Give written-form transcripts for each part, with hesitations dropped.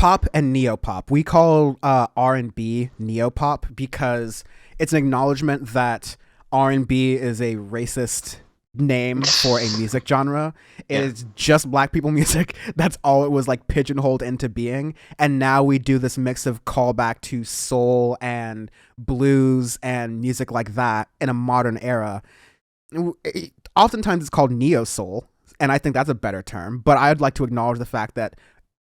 pop and neopop. We call R&B neopop because it's an acknowledgement that R&B is a racist name for a music genre. It Yeah. is just black people music. That's all it was like pigeonholed into being. And now we do this mix of callback to soul and blues and music like that in a modern era. Oftentimes it's called neo soul, and I think that's a better term. But I'd like to acknowledge the fact that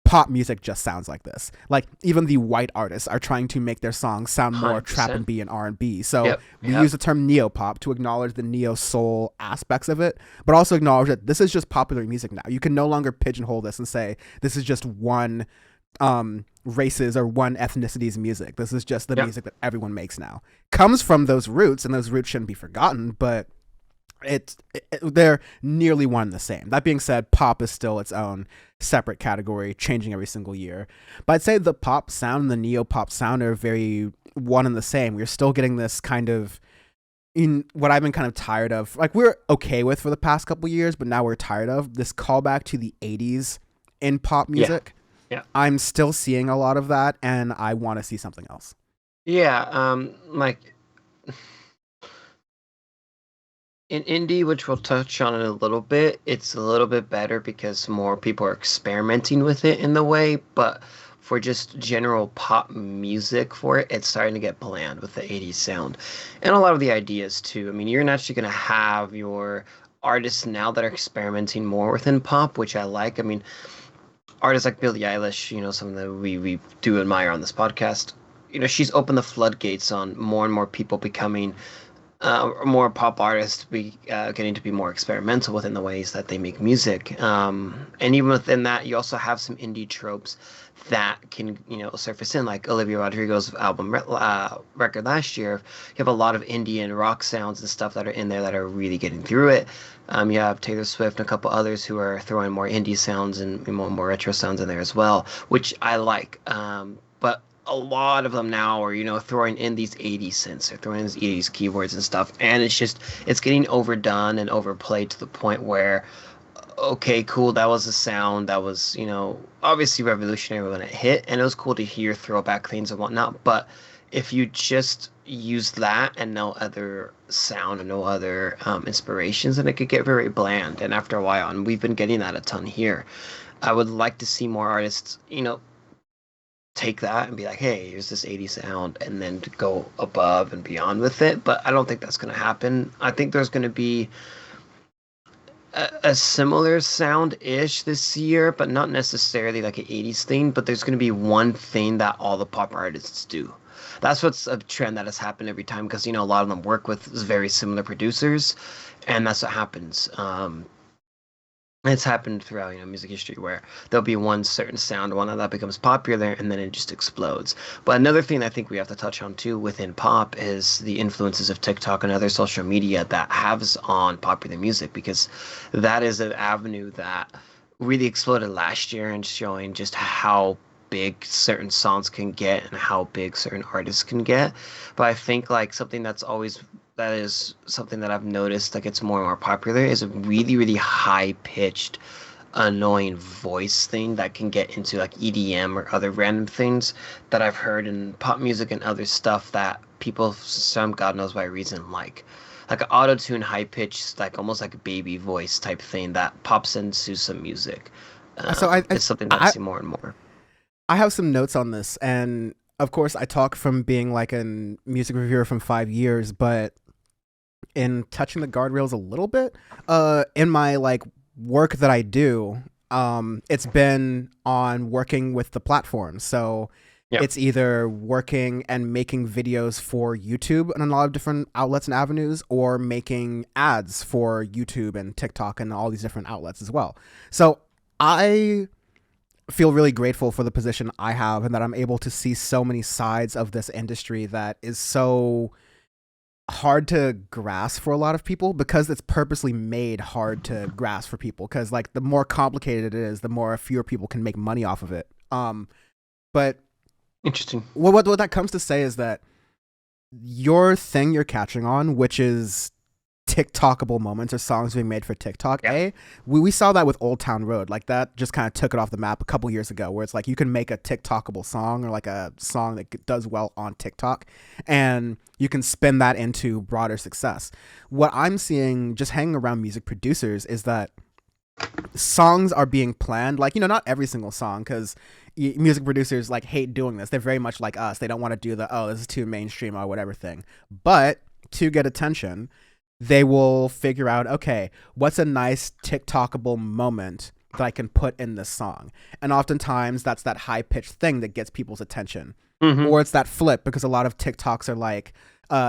pop music just sounds like this. Like even the white artists are trying to make their songs sound more trap 100%. and B and R&B. So Yep. we Yep. use the term neopop to acknowledge the neo soul aspects of it, but also acknowledge that this is just popular music now. You can no longer pigeonhole this and say this is just one races or one ethnicity's music. This is just the Yep. music that everyone makes now. Comes from those roots, and those roots shouldn't be forgotten, but they're nearly one and the same. That being said, pop is still its own separate category, changing every single year. But I'd say the pop sound and the neo-pop sound are very one and the same. We're still getting this kind of, in what I've been kind of tired of, like we're okay with for the past couple years, but now we're tired of this callback to the 80s in pop music. Yeah. I'm still seeing a lot of that, and I want to see something else. Yeah. Like in indie, which we'll touch on in a little bit, it's a little bit better because more people are experimenting with it in the way, but for just general pop music for it, it's starting to get bland with the 80s sound. And a lot of the ideas too. I mean, you're naturally going to have your artists now that are experimenting more within pop, which I like. I mean, artists like Billie Eilish, something that we do admire on this podcast. She's opened the floodgates on more and more people becoming more pop artists getting to be more experimental within the ways that they make music. And even within that, you also have some indie tropes that can, surface in, like Olivia Rodrigo's record last year. You have a lot of indie and rock sounds and stuff that are in there that are really getting through it. You have Taylor Swift and a couple others who are throwing more indie sounds and more retro sounds in there as well, which I like. But a lot of them now are, throwing in these 80s synths, or throwing in these 80s keywords and stuff. And it's getting overdone and overplayed to the point where, okay, cool, that was a sound that was, obviously revolutionary when it hit. And it was cool to hear throwback things and whatnot. But if you just use that and no other sound and no other inspirations, then it could get very bland. And after a while, and we've been getting that a ton here, I would like to see more artists, take that and be like, hey, here's this 80s sound, and then to go above and beyond with it. But I don't think that's going to happen. I think there's going to be a similar sound-ish this year, but not necessarily like an 80s thing, but there's going to be one thing that all the pop artists do. That's what's a trend that has happened every time, because, a lot of them work with very similar producers, and that's what happens. It's happened throughout, music history, where there'll be one certain sound, one that becomes popular, and then it just explodes. But another thing I think we have to touch on too within pop is the influences of TikTok and other social media that has on popular music, because that is an avenue that really exploded last year, and showing just how big certain songs can get and how big certain artists can get. But I think like that is something that I've noticed that gets more and more popular, is a really, really high pitched, annoying voice thing that can get into like EDM or other random things that I've heard in pop music and other stuff that people, some God knows why reason, like an auto tune, high pitched, like almost like a baby voice type thing that pops into some music. So It's something that I see more and more. I have some notes on this, and of course I talk from being like a music reviewer from 5 years, but in touching the guardrails a little bit, in my like work that I do, it's been on working with the platforms. So Yeah. it's either working and making videos for YouTube and a lot of different outlets and avenues, or making ads for YouTube and TikTok and all these different outlets as well. So I feel really grateful for the position I have, and that I'm able to see so many sides of this industry that is so hard to grasp for a lot of people, because it's purposely made hard to grasp for people, because like the more complicated it is, the more fewer people can make money off of it. But Interesting. what that comes to say is that your thing you're catching on, which is TikTokable moments or songs being made for TikTok. Yeah. We saw that with Old Town Road. Like that just kind of took it off the map a couple years ago, where it's like you can make a TikTokable song or like a song that does well on TikTok, and you can spin that into broader success. What I'm seeing just hanging around music producers is that songs are being planned, like, not every single song, because music producers like hate doing this. They're very much like us. They don't want to do the, oh, this is too mainstream or whatever thing. But to get attention, they will figure out, okay, what's a nice TikTokable moment that I can put in this song? And oftentimes that's that high pitched thing that gets people's attention. Or it's that flip, because a lot of TikToks are like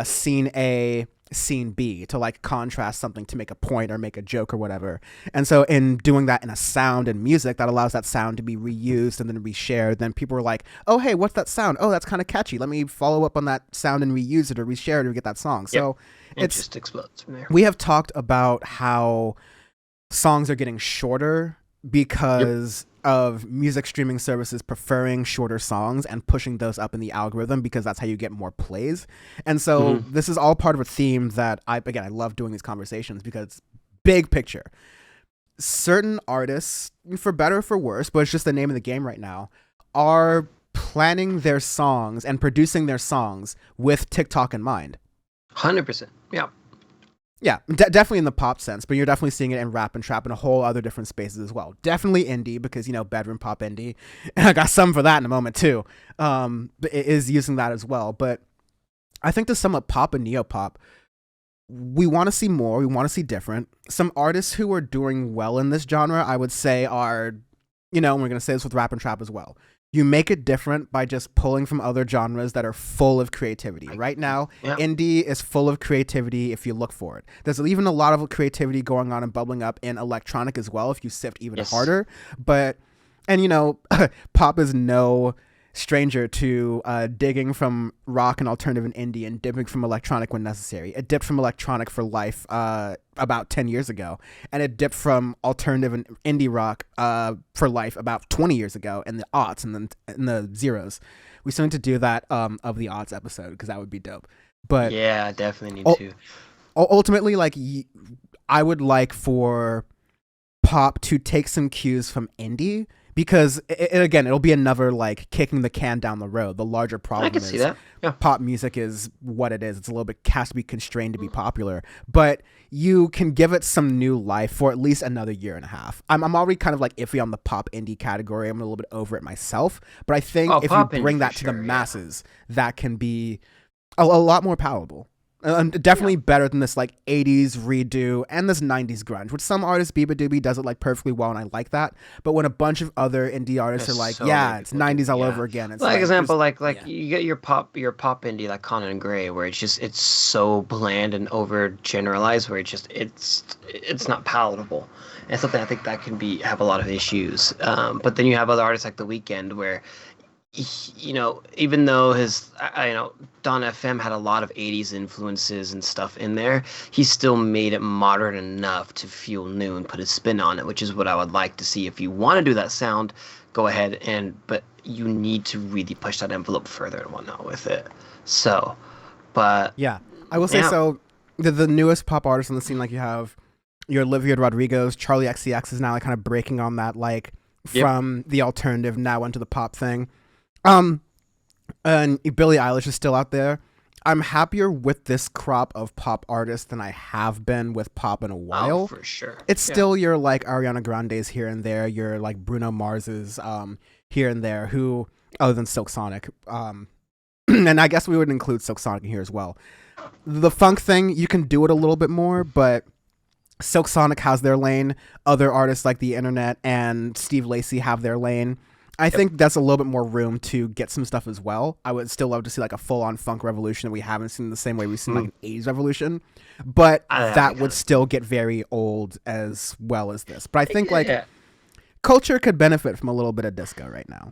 scene A, scene B, to like contrast something to make a point or make a joke or whatever. And so in doing that in a sound and music, that allows that sound to be reused and then reshared. Then people are like, oh, hey, what's that sound? Oh, that's kind of catchy. Let me follow up on that sound and reuse it or reshare it or get that song. So it just explodes from there. We have talked about how songs are getting shorter because of music streaming services preferring shorter songs and pushing those up in the algorithm, because that's how you get more plays. And so this is all part of a theme that I love doing these conversations, because big picture, certain artists, for better or for worse, but it's just the name of the game right now, are planning their songs and producing their songs with TikTok in mind. 100%. Yeah. Yeah, definitely in the pop sense, but you're definitely seeing it in rap and trap and a whole other different spaces as well. Definitely indie, because, bedroom pop indie. And I got some for that in a moment too. But it is using that as well. But I think to sum up pop and neopop, we want to see more. We want to see different. Some artists who are doing well in this genre, I would say, are, and we're going to say this with rap and trap as well. You make it different by just pulling from other genres that are full of creativity. Right now, indie is full of creativity if you look for it. There's even a lot of creativity going on and bubbling up in electronic as well if you sift even harder. But, pop is no stranger to digging from rock and alternative and indie and dipping from electronic when necessary. It dipped from electronic for life about 10 years ago, and it dipped from alternative and indie rock for life about 20 years ago in the aughts and then in the zeros. We still need to do that of the aughts episode, because that would be dope. But yeah, definitely need to. Ultimately, like, I would like for pop to take some cues from indie, because it'll be another like kicking the can down the road. The larger problem is see that. Yeah. Pop music is what it is. It's a little bit has to be constrained to be popular, but you can give it some new life for at least another year and a half. I'm already kind of like iffy on the pop indie category. I'm a little bit over it myself, but I think if you bring that to the masses, that can be a lot more palatable. Definitely better than this like 80s redo and this 90s grunge, which some artists, Biba Doobie does it like perfectly well, and I like that. But when a bunch of other indie artists are like, it's 90s all over again. It's like example, you get your pop indie like Conan and Gray, where it's so bland and over generalized, where it's not palatable. And something I think that can have a lot of issues. But then you have other artists like The Weeknd, where even though Don FM had a lot of 80s influences and stuff in there, he still made it modern enough to feel new and put a spin on it, which is what I would like to see. If you want to do that sound, go ahead, but you need to really push that envelope further and whatnot with it. So, but yeah, I will say so. The newest pop artists on the scene, like you have your Olivia Rodrigo's, Charlie XCX is now like kind of breaking on that, like from the alternative now into the pop thing. And Billie Eilish is still out there. I'm happier with this crop of pop artists than I have been with pop in a while. Oh, for sure. It's still your like Ariana Grande's here and there, your like Bruno Mars's here and there, who other than Silk Sonic. And I guess we would include Silk Sonic in here as well. The funk thing, you can do it a little bit more, but Silk Sonic has their lane. Other artists like The Internet and Steve Lacy have their lane. I think that's a little bit more room to get some stuff as well. I would still love to see like a full-on funk revolution that we haven't seen the same way we've seen like an 80s revolution. But that would still get very old as well as this. But I think culture could benefit from a little bit of disco right now.